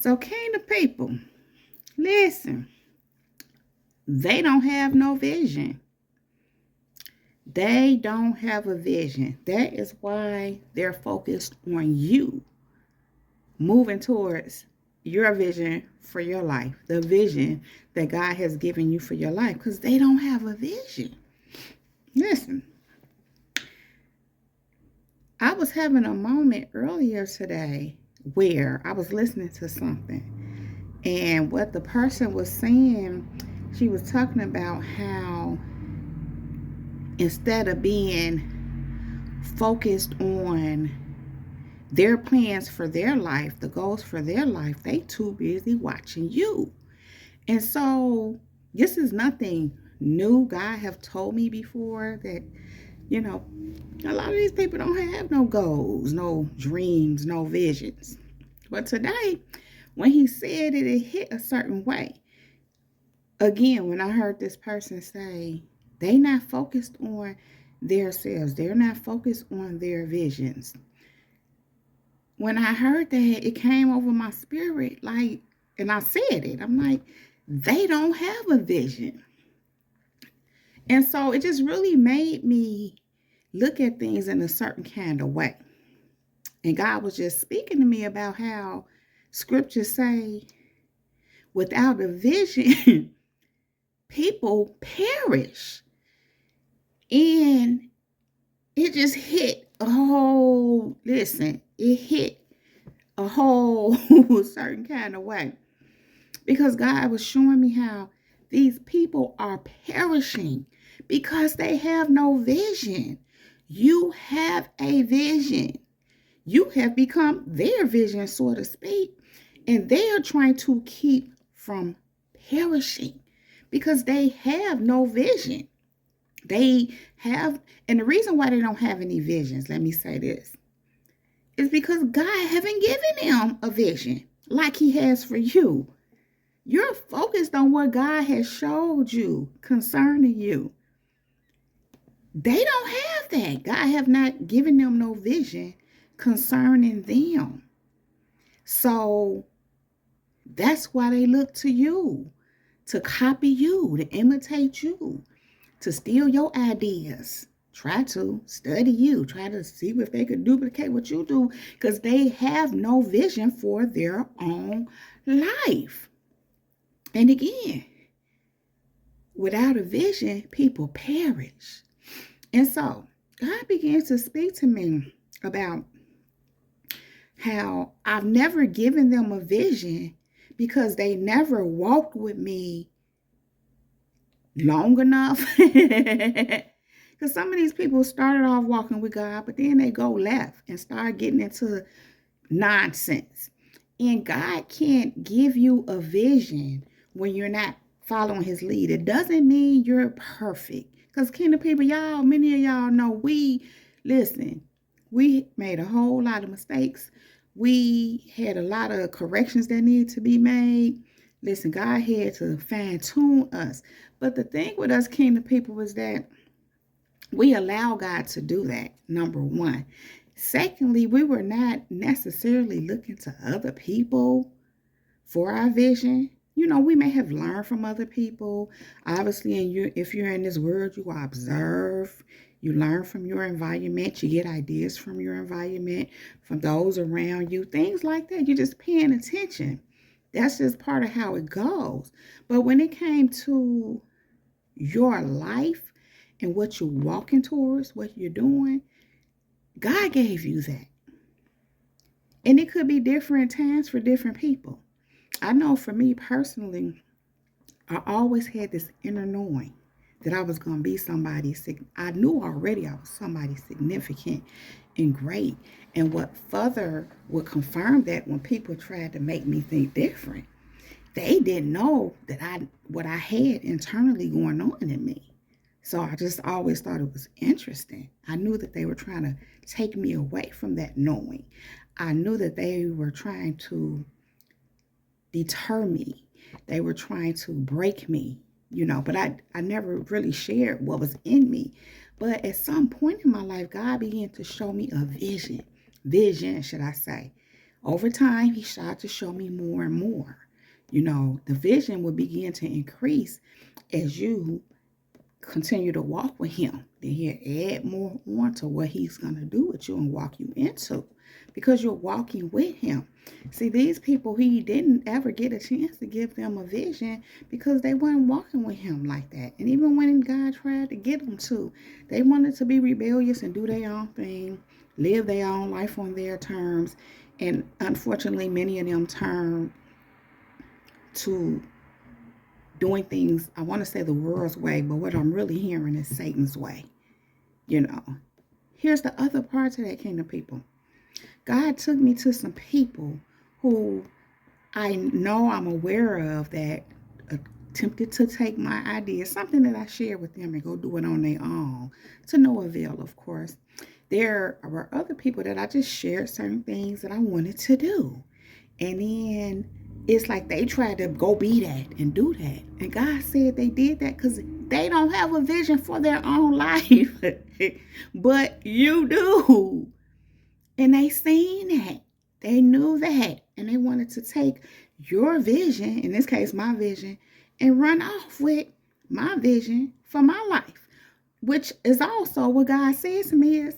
So, kingdom people, listen, they don't have no vision. They don't have a vision. That is why they're focused on you moving towards your vision for your life, the vision that God has given you for your life, because they don't have a vision. Listen, I was having a moment earlier today where I was listening to something, and what the person was saying, she was talking about how instead of being focused on their plans for their life, the goals for their life, they too busy watching you. And so this is nothing new. God have told me before that, you know, a lot of these people don't have no goals, no dreams, no visions. But today, when he said it, it hit a certain way. Again, when I heard this person say, they not focused on themselves, they're not focused on their visions. When I heard that, it came over my spirit, like, and I said it. I'm like, they don't have a vision. And so it just really made me look at things in a certain kind of way. And God was just speaking to me about how scriptures say, without a vision, people perish. And it just hit a whole, listen, it hit a whole certain kind of way. Because God was showing me how these people are perishing because they have no vision. You have a vision. You have become their vision, so to speak, and they are trying to keep from perishing because they have no vision. They have, and the reason why they don't have any visions, let me say this, is because God haven't given them a vision like he has for you. You're focused on what God has showed you concerning you. They don't have that. God have not given them no vision concerning them. So that's why they look to you, to copy you, to imitate you, to steal your ideas. Try to study you, try to see if they could duplicate what you do, because they have no vision for their own life. And again, without a vision, people perish. And so God began to speak to me about how I've never given them a vision because they never walked with me long enough. Because some of these people started off walking with God, but then they go left and start getting into nonsense. And God can't give you a vision when you're not following his lead. It doesn't mean you're perfect. Because kingdom people, y'all, many of y'all know we made a whole lot of mistakes. We had a lot of corrections that need to be made. Listen, God had to fine tune us. But the thing with us kingdom people is that we allow God to do that, number one. Secondly, we were not necessarily looking to other people for our vision. You know, we may have learned from other people. Obviously, if you're in this world, you observe. You learn from your environment. You get ideas from your environment, from those around you, things like that. You're just paying attention. That's just part of how it goes. But when it came to your life and what you're walking towards, what you're doing, God gave you that. And it could be different times for different people. I know for me personally, I always had this inner knowing that I was going to be somebody. I knew already I was somebody significant and great. And what further would confirm that when people tried to make me think different, they didn't know that what I had internally going on in me. So I just always thought it was interesting. I knew that they were trying to take me away from that knowing. I knew that they were trying to deter me. They were trying to break me, but I never really shared what was in me. But at some point in my life, God began to show me a vision, should I say, Over time, he started to show me more and more. The vision will begin to increase as you continue to walk with him. Then he'll add more on to what he's going to do with you and walk you into, because you're walking with him. See, these people, he didn't ever get a chance to give them a vision because they weren't walking with him like that. And even when God tried to get them to, they wanted to be rebellious and do their own thing, live their own life on their terms. And unfortunately, many of them turned to doing things, I want to say the world's way, but what I'm really hearing is Satan's way. Here's the other part to that, kingdom people. God took me to some people who I know I'm aware of that attempted to take my ideas, something that I shared with them, and go do it on their own, to no avail, of course. There were other people that I just shared certain things that I wanted to do. And then it's like they tried to go be that and do that. And God said they did that because they don't have a vision for their own life. But you do. And they seen that. They knew that. And they wanted to take your vision, in this case my vision, and run off with my vision for my life. Which is also what God says to me is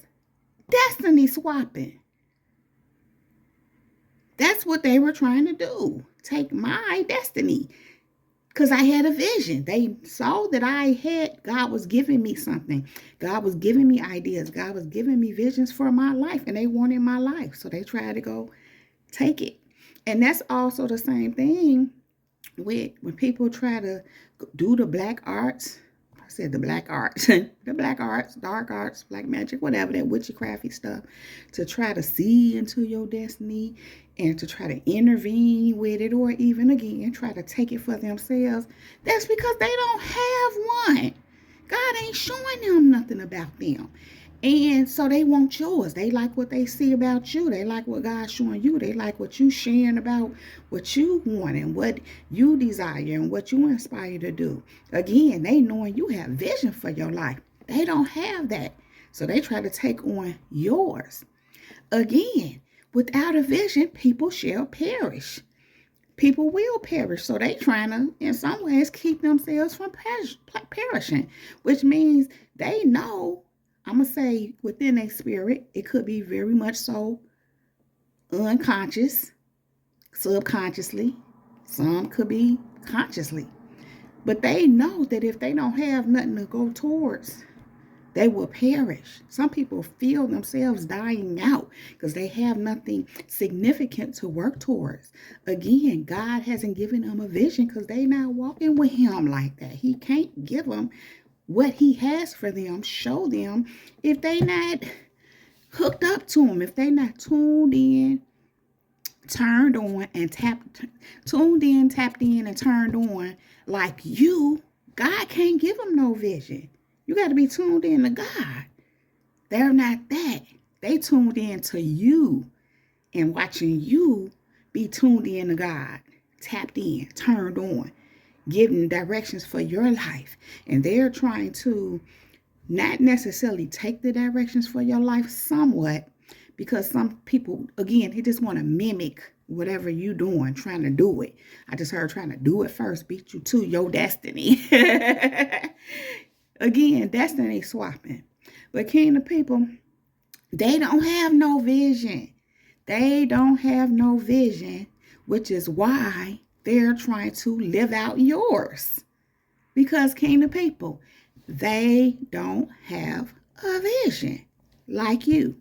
destiny swapping. That's what they were trying to do. Take my destiny. Because I had a vision. They saw that God was giving me something. God was giving me ideas. God was giving me visions for my life. And they wanted my life. So they tried to go take it. And that's also the same thing with when people try to do the black arts. I said the black arts. The black arts, dark arts, black magic, whatever, that witchcrafty stuff. To try to see into your destiny and to try to intervene with it, or even again try to take it for themselves. That's because they don't have one. God ain't showing them nothing about them. And so they want yours. They like what they see about you. They like what God's showing you. They like what you sharing about what you want and what you desire and what you inspire to do. Again, they knowing you have vision for your life. They don't have that. So they try to take on yours. Again, without a vision, people shall perish. People will perish. So they trying to, in some ways, keep themselves from perishing, which means they know, I'm going to say within their spirit, it could be very much so unconscious, subconsciously. Some could be consciously. But they know that if they don't have nothing to go towards, they will perish. Some people feel themselves dying out because they have nothing significant to work towards. Again, God hasn't given them a vision because they're not walking with him like that. He can't give them what he has for them, show them, if they not hooked up to him, if they not tuned in, turned on, and tapped in and turned on like you. God can't give them no vision. You got to be tuned in to God. They're not that. They tuned in to you and watching you be tuned in to God, tapped in, turned on, giving directions for your life. And they're trying to not necessarily take the directions for your life somewhat, because some people, again, they just want to mimic whatever you doing, trying to do it. I just heard trying to do it first, beat you to your destiny. Again, destiny swapping. But kingdom people, they don't have no vision. They don't have no vision, which is why they're trying to live out yours. Because kingdom people, they don't have a vision like you.